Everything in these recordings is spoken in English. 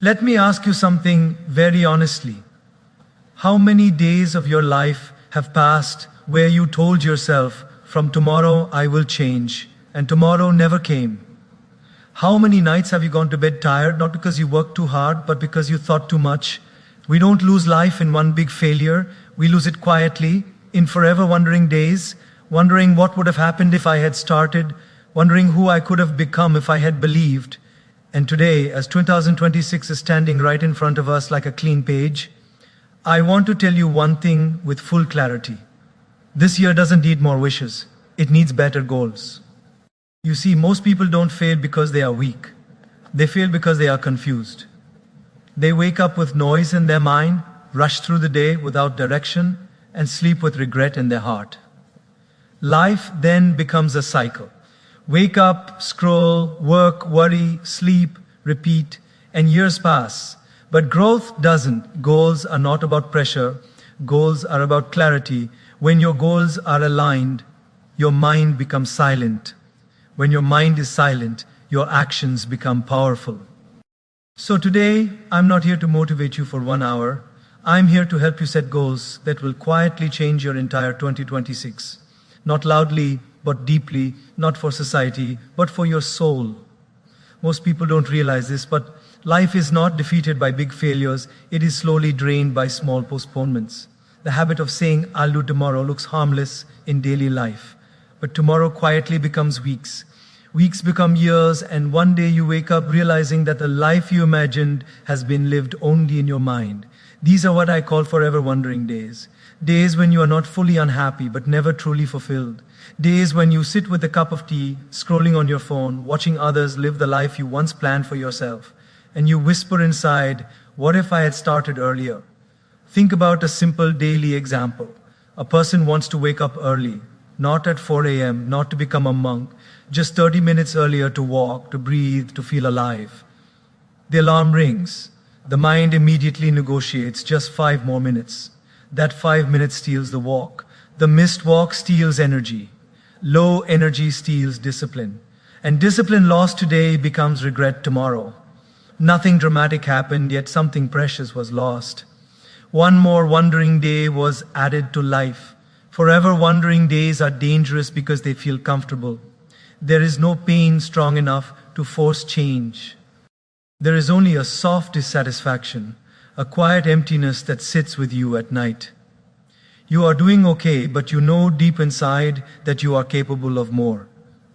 Let me ask you something very honestly. How many days of your life have passed where you told yourself, from tomorrow I will change, and tomorrow never came? How many nights have you gone to bed tired, not because you worked too hard, but because you thought too much? We don't lose life in one big failure, we lose it quietly, in forever wondering days, wondering what would have happened if I had started, wondering who I could have become if I had believed. And today, as 2026 is standing right in front of us like a clean page, I want to tell you one thing with full clarity. This year doesn't need more wishes, it needs better goals. You see, most people don't fail because they are weak. They fail because they are confused. They wake up with noise in their mind, rush through the day without direction, and sleep with regret in their heart. Life then becomes a cycle. Wake up, scroll, work, worry, sleep, repeat, and years pass. But growth doesn't. Goals are not about pressure. Goals are about clarity. When your goals are aligned, your mind becomes silent. When your mind is silent, your actions become powerful. So today, I'm not here to motivate you for 1 hour. I'm here to help you set goals that will quietly change your entire 2026. Not loudly, but deeply, not for society, but for your soul. Most people don't realize this, but life is not defeated by big failures, it is slowly drained by small postponements. The habit of saying, I'll do tomorrow, looks harmless in daily life. But tomorrow quietly becomes weeks. Weeks become years, and one day you wake up realizing that the life you imagined has been lived only in your mind. These are what I call forever wondering days. Days when you are not fully unhappy, but never truly fulfilled. Days when you sit with a cup of tea, scrolling on your phone, watching others live the life you once planned for yourself. And you whisper inside, what if I had started earlier? Think about a simple daily example. A person wants to wake up early, not at 4 a.m., not to become a monk, just 30 minutes earlier to walk, to breathe, to feel alive. The alarm rings. The mind immediately negotiates just 5 more minutes. That 5 minutes steals the walk. The missed walk steals energy. Low energy steals discipline. And discipline lost today becomes regret tomorrow. Nothing dramatic happened, yet something precious was lost. One more wandering day was added to life. Forever wandering days are dangerous because they feel comfortable. There is no pain strong enough to force change. There is only a soft dissatisfaction, a quiet emptiness that sits with you at night. You are doing okay, but you know deep inside that you are capable of more.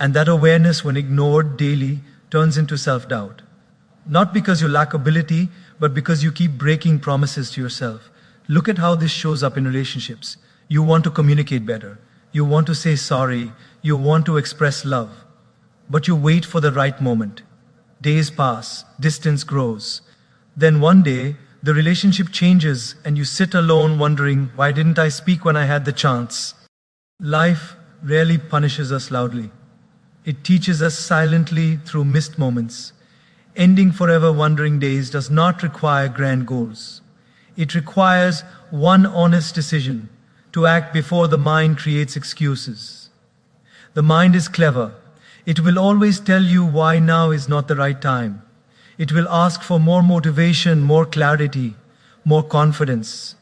And that awareness, when ignored daily, turns into self-doubt. Not because you lack ability, but because you keep breaking promises to yourself. Look at how this shows up in relationships. You want to communicate better. You want to say sorry. You want to express love. But you wait for the right moment. Days pass, distance grows. Then one day, the relationship changes and you sit alone wondering, why didn't I speak when I had the chance? Life rarely punishes us loudly. It teaches us silently through missed moments. Ending forever wandering days does not require grand goals. It requires one honest decision to act before the mind creates excuses. The mind is clever. It will always tell you why now is not the right time. It will ask for more motivation, more clarity, more confidence.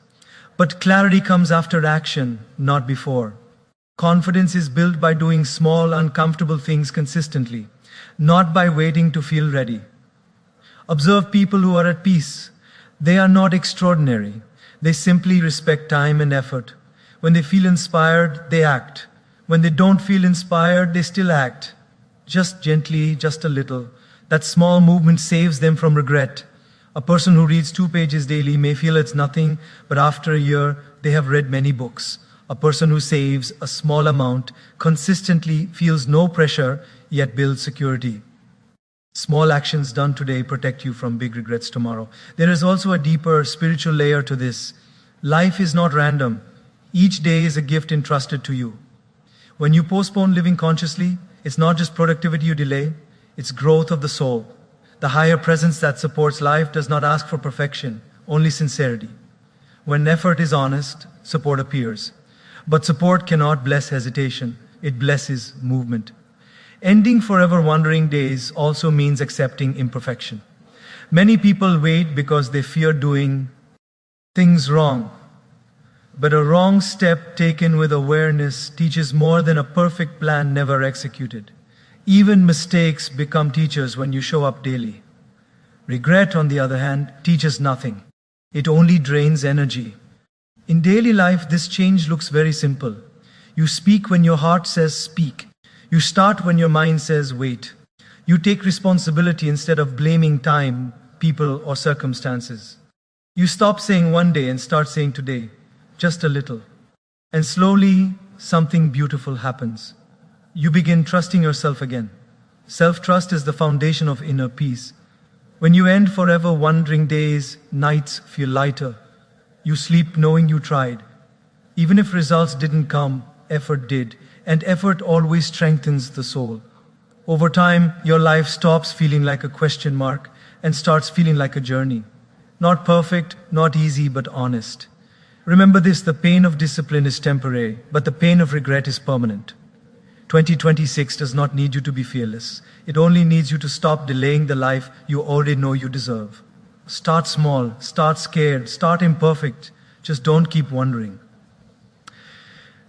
But clarity comes after action, not before. Confidence is built by doing small, uncomfortable things consistently, not by waiting to feel ready. Observe people who are at peace. They are not extraordinary. They simply respect time and effort. When they feel inspired, they act. When they don't feel inspired, they still act. Just gently, just a little. That small movement saves them from regret. A person who reads 2 pages daily may feel it's nothing, but after a year, they have read many books. A person who saves a small amount consistently feels no pressure, yet builds security. Small actions done today protect you from big regrets tomorrow. There is also a deeper spiritual layer to this. Life is not random. Each day is a gift entrusted to you. When you postpone living consciously, it's not just productivity you delay, it's growth of the soul. The higher presence that supports life does not ask for perfection, only sincerity. When effort is honest, support appears. But support cannot bless hesitation, it blesses movement. Ending forever wandering days also means accepting imperfection. Many people wait because they fear doing things wrong. But a wrong step taken with awareness teaches more than a perfect plan never executed. Even mistakes become teachers when you show up daily. Regret, on the other hand, teaches nothing. It only drains energy. In daily life, this change looks very simple. You speak when your heart says speak. You start when your mind says wait. You take responsibility instead of blaming time, people, or circumstances. You stop saying one day and start saying today, just a little. And slowly, something beautiful happens. You begin trusting yourself again. Self-trust is the foundation of inner peace. When you end forever wondering days, nights feel lighter. You sleep knowing you tried. Even if results didn't come, effort did, and effort always strengthens the soul. Over time, your life stops feeling like a question mark and starts feeling like a journey. Not perfect, not easy, but honest. Remember this, the pain of discipline is temporary, but the pain of regret is permanent. 2026 does not need you to be fearless. It only needs you to stop delaying the life you already know you deserve. Start small, start scared, start imperfect. Just don't keep wondering.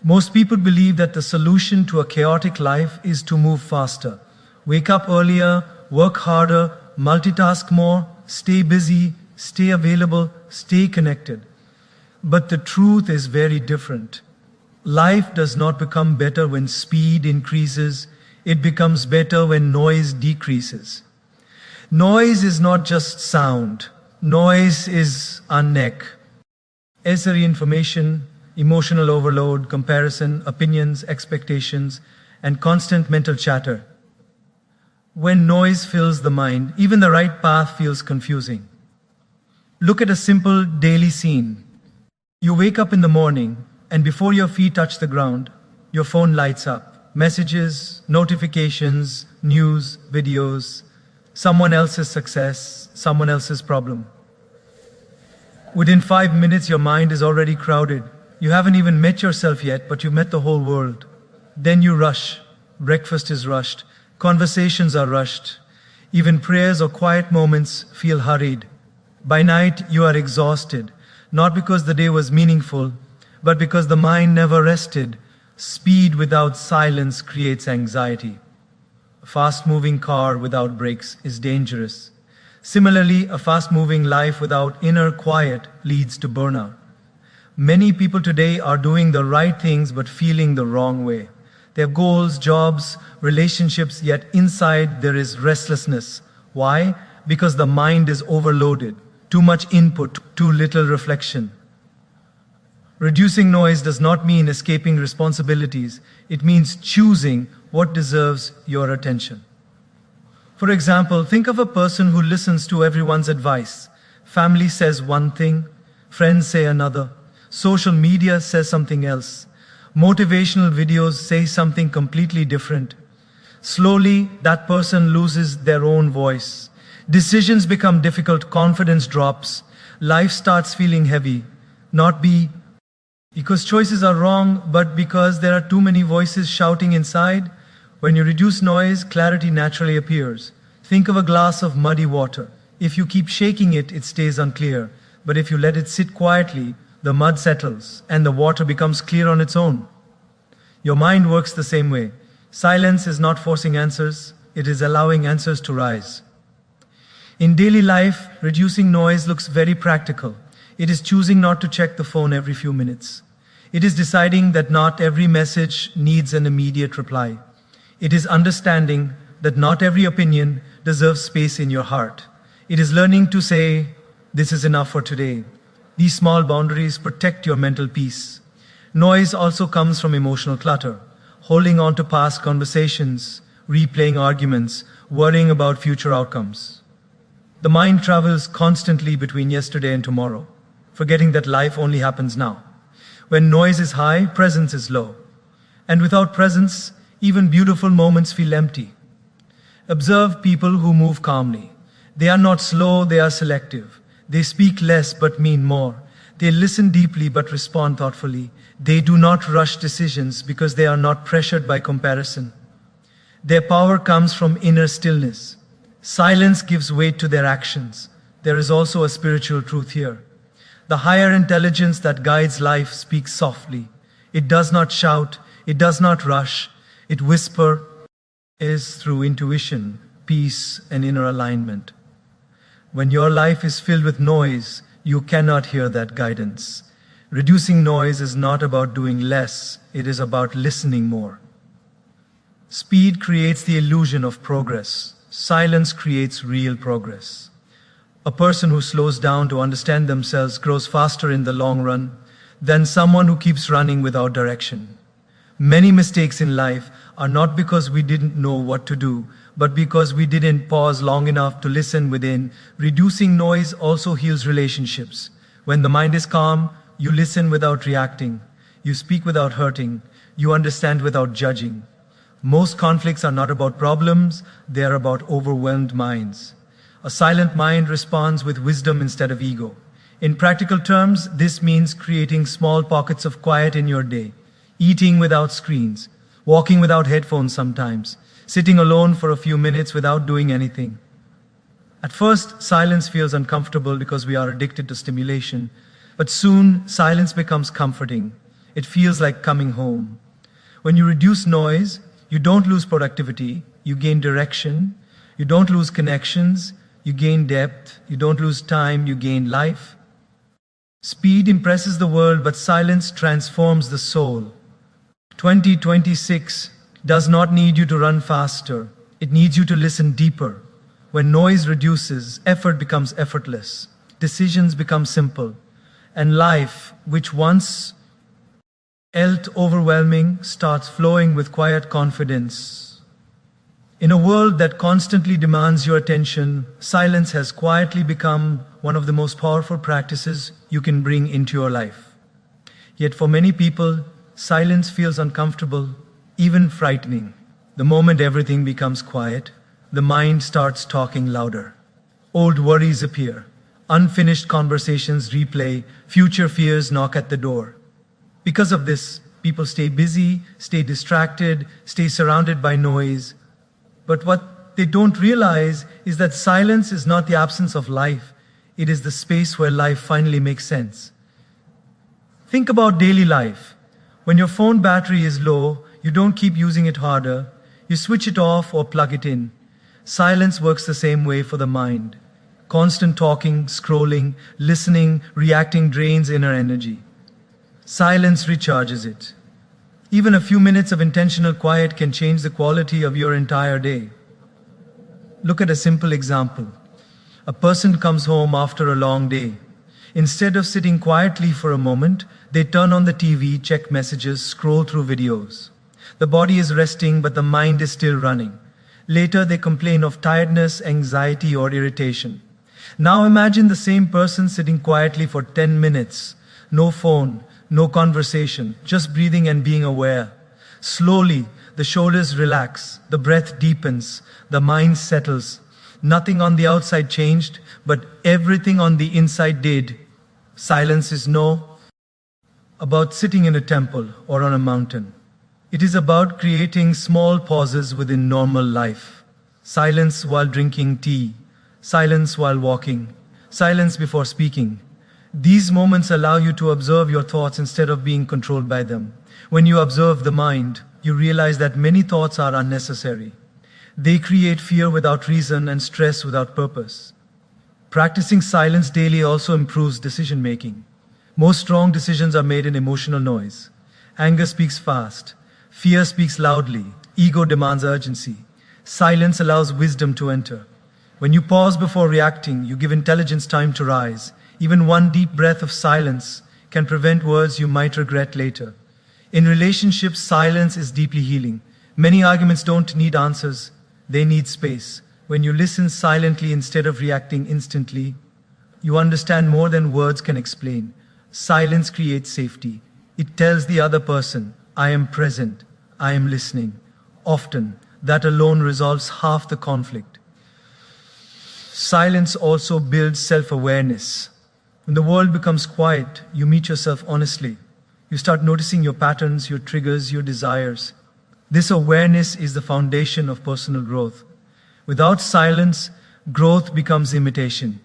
Most people believe that the solution to a chaotic life is to move faster. Wake up earlier, work harder, multitask more, stay busy, stay available, stay connected. But the truth is very different. Life does not become better when speed increases. It becomes better when noise decreases. Noise is not just sound. Noise is unnecessary information, emotional overload, comparison, opinions, expectations, and constant mental chatter. When noise fills the mind, even the right path feels confusing. Look at a simple daily scene. You wake up in the morning, and before your feet touch the ground, your phone lights up. Messages, notifications, news, videos, someone else's success, someone else's problem. Within 5 minutes, your mind is already crowded. You haven't even met yourself yet, but you've met the whole world. Then you rush. Breakfast is rushed. Conversations are rushed. Even prayers or quiet moments feel hurried. By night, you are exhausted, not because the day was meaningful, but because the mind never rested. Speed without silence creates anxiety. A fast-moving car without brakes is dangerous. Similarly, a fast-moving life without inner quiet leads to burnout. Many people today are doing the right things but feeling the wrong way. They have goals, jobs, relationships, yet inside there is restlessness. Why? Because the mind is overloaded. Too much input, too little reflection. Reducing noise does not mean escaping responsibilities. It means choosing what deserves your attention. For example, think of a person who listens to everyone's advice. Family says one thing, friends say another, social media says something else, motivational videos say something completely different. Slowly, that person loses their own voice. Decisions become difficult, confidence drops, life starts feeling heavy, not because choices are wrong, but because there are too many voices shouting inside. When you reduce noise, clarity naturally appears. Think of a glass of muddy water. If you keep shaking it, it stays unclear. But if you let it sit quietly, the mud settles and the water becomes clear on its own. Your mind works the same way. Silence is not forcing answers, it is allowing answers to rise. In daily life, reducing noise looks very practical. It is choosing not to check the phone every few minutes. It is deciding that not every message needs an immediate reply. It is understanding that not every opinion deserves space in your heart. It is learning to say, "This is enough for today." These small boundaries protect your mental peace. Noise also comes from emotional clutter, holding on to past conversations, replaying arguments, worrying about future outcomes. The mind travels constantly between yesterday and tomorrow, forgetting that life only happens now. When noise is high, presence is low. And without presence, even beautiful moments feel empty. Observe people who move calmly. They are not slow, they are selective. They speak less but mean more. They listen deeply but respond thoughtfully. They do not rush decisions because they are not pressured by comparison. Their power comes from inner stillness. Silence gives weight to their actions. There is also a spiritual truth here. The higher intelligence that guides life speaks softly. It does not shout, it does not rush, it whispers through intuition, peace, and inner alignment. When your life is filled with noise, you cannot hear that guidance. Reducing noise is not about doing less, it is about listening more. Speed creates the illusion of progress. Silence creates real progress. A person who slows down to understand themselves grows faster in the long run than someone who keeps running without direction. Many mistakes in life are not because we didn't know what to do, but because we didn't pause long enough to listen within. Reducing noise also heals relationships. When the mind is calm, you listen without reacting. You speak without hurting. You understand without judging. Most conflicts are not about problems, they are about overwhelmed minds. A silent mind responds with wisdom instead of ego. In practical terms, this means creating small pockets of quiet in your day, eating without screens, walking without headphones sometimes, sitting alone for a few minutes without doing anything. At first, silence feels uncomfortable because we are addicted to stimulation, but soon silence becomes comforting. It feels like coming home. When you reduce noise, you don't lose productivity, you gain direction. You don't lose connections, you gain depth. You don't lose time, you gain life. Speed impresses the world, but silence transforms the soul. 2026 does not need you to run faster. It needs you to listen deeper. When noise reduces, effort becomes effortless. Decisions become simple. And life, which once felt overwhelming, starts flowing with quiet confidence. In a world that constantly demands your attention, silence has quietly become one of the most powerful practices you can bring into your life. Yet for many people, silence feels uncomfortable, even frightening. The moment everything becomes quiet, the mind starts talking louder. Old worries appear. Unfinished conversations replay. Future fears knock at the door. Because of this, people stay busy, stay distracted, stay surrounded by noise. But what they don't realize is that silence is not the absence of life. It is the space where life finally makes sense. Think about daily life. When your phone battery is low, you don't keep using it harder. You switch it off or plug it in. Silence works the same way for the mind. Constant talking, scrolling, listening, reacting drains inner energy. Silence recharges it. Even a few minutes of intentional quiet can change the quality of your entire day. Look at a simple example. A person comes home after a long day. Instead of sitting quietly for a moment, they turn on the TV, check messages, scroll through videos. The body is resting, but the mind is still running. Later, they complain of tiredness, anxiety, or irritation. Now imagine the same person sitting quietly for 10 minutes. No phone, no conversation, just breathing and being aware. Slowly, the shoulders relax, the breath deepens, the mind settles. Nothing on the outside changed, but everything on the inside did. Silence is no about sitting in a temple or on a mountain. It is about creating small pauses within normal life. Silence while drinking tea, silence while walking, silence before speaking. These moments allow you to observe your thoughts instead of being controlled by them. When you observe the mind, you realize that many thoughts are unnecessary. They create fear without reason and stress without purpose. Practicing silence daily also improves decision making. Most strong decisions are made in emotional noise. Anger speaks fast. Fear speaks loudly. Ego demands urgency. Silence allows wisdom to enter. When you pause before reacting, you give intelligence time to rise. Even one deep breath of silence can prevent words you might regret later. In relationships, silence is deeply healing. Many arguments don't need answers, they need space. When you listen silently instead of reacting instantly, you understand more than words can explain. Silence creates safety. It tells the other person, I am present, I am listening. Often, that alone resolves half the conflict. Silence also builds self-awareness. When the world becomes quiet, you meet yourself honestly. You start noticing your patterns, your triggers, your desires. This awareness is the foundation of personal growth. Without silence, growth becomes imitation.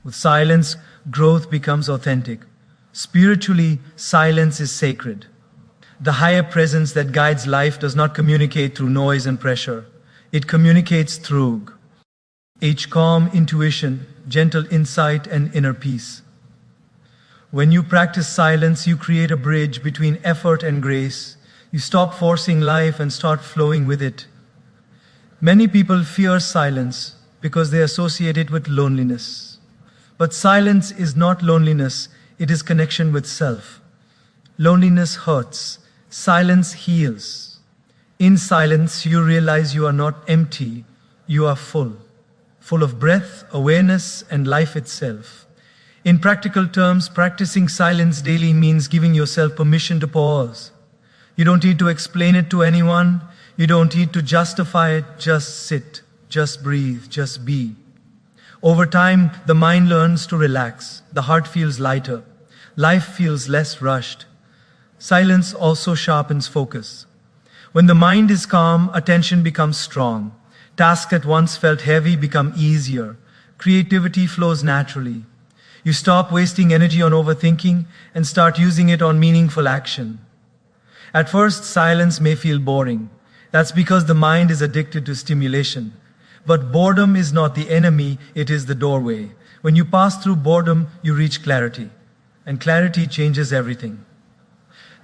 With silence, growth becomes authentic. Spiritually, silence is sacred. The higher presence that guides life does not communicate through noise and pressure. It communicates through each calm intuition, gentle insight, and inner peace. When you practice silence, you create a bridge between effort and grace. You stop forcing life and start flowing with it. Many people fear silence because they associate it with loneliness. But silence is not loneliness, it is connection with self. Loneliness hurts, silence heals. In silence, you realize you are not empty, you are full of breath, awareness, and life itself. In practical terms, practicing silence daily means giving yourself permission to pause. You don't need to explain it to anyone. You don't need to justify it. Just sit, just breathe, just be. Over time, the mind learns to relax. The heart feels lighter. Life feels less rushed. Silence also sharpens focus. When the mind is calm, attention becomes strong. Tasks that once felt heavy become easier. Creativity flows naturally. You stop wasting energy on overthinking and start using it on meaningful action. At first, silence may feel boring. That's because the mind is addicted to stimulation. But boredom is not the enemy, it is the doorway. When you pass through boredom, you reach clarity. And clarity changes everything.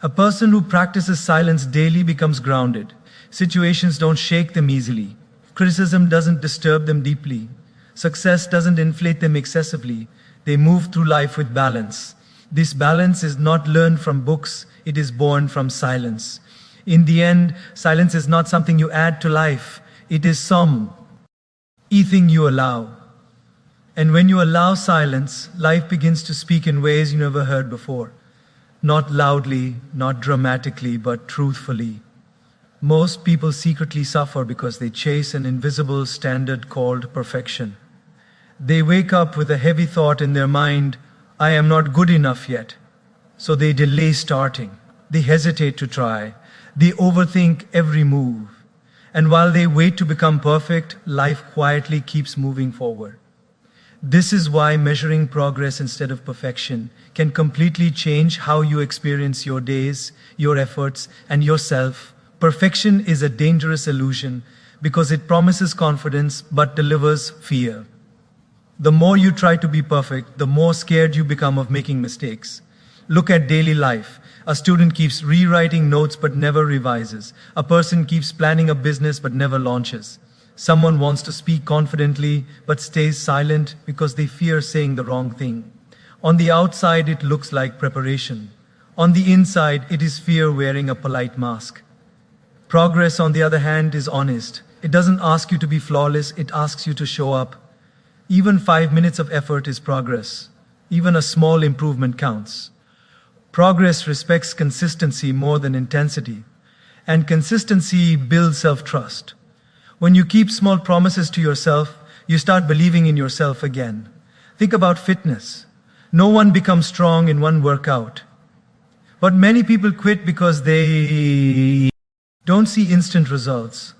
A person who practices silence daily becomes grounded. Situations don't shake them easily. Criticism doesn't disturb them deeply. Success doesn't inflate them excessively. They move through life with balance. This balance is not learned from books, it is born from silence. In the end, silence is not something you add to life, it is something you allow. And when you allow silence, life begins to speak in ways you never heard before. Not loudly, not dramatically, but truthfully. Most people secretly suffer because they chase an invisible standard called perfection. They wake up with a heavy thought in their mind, I am not good enough yet. So they delay starting. They hesitate to try. They overthink every move. And while they wait to become perfect, life quietly keeps moving forward. This is why measuring progress instead of perfection can completely change how you experience your days, your efforts, and yourself. Perfection is a dangerous illusion because it promises confidence but delivers fear. The more you try to be perfect, the more scared you become of making mistakes. Look at daily life. A student keeps rewriting notes but never revises. A person keeps planning a business but never launches. Someone wants to speak confidently but stays silent because they fear saying the wrong thing. On the outside, it looks like preparation. On the inside, it is fear wearing a polite mask. Progress, on the other hand, is honest. It doesn't ask you to be flawless, it asks you to show up. Even 5 minutes of effort is progress. Even a small improvement counts. Progress respects consistency more than intensity. And consistency builds self-trust. When you keep small promises to yourself, you start believing in yourself again. Think about fitness. No one becomes strong in one workout. But many people quit because they don't see instant results.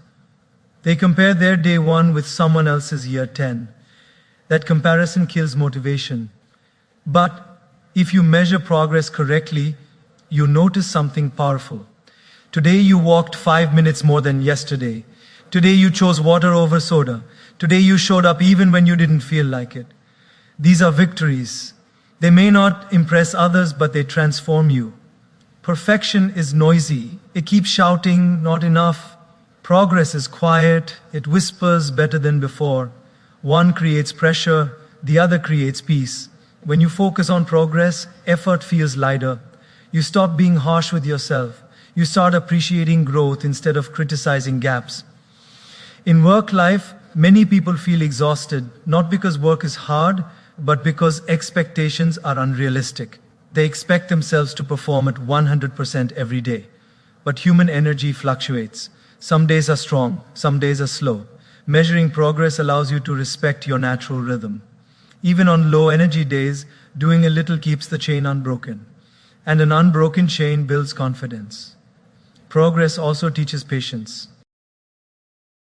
They compare their day 1 with someone else's year 10. That comparison kills motivation. But if you measure progress correctly, you notice something powerful. Today you walked 5 minutes more than yesterday. Today you chose water over soda. Today you showed up even when you didn't feel like it. These are victories. They may not impress others, but they transform you. Perfection is noisy. It keeps shouting, not enough. Progress is quiet. It whispers better than before. One creates pressure, the other creates peace. When you focus on progress, effort feels lighter. You stop being harsh with yourself. You start appreciating growth instead of criticizing gaps. In work life, many people feel exhausted, not because work is hard, but because expectations are unrealistic. They expect themselves to perform at 100% every day. But human energy fluctuates. Some days are strong, some days are slow. Measuring progress allows you to respect your natural rhythm. Even on low energy days, doing a little keeps the chain unbroken. And an unbroken chain builds confidence. Progress also teaches patience.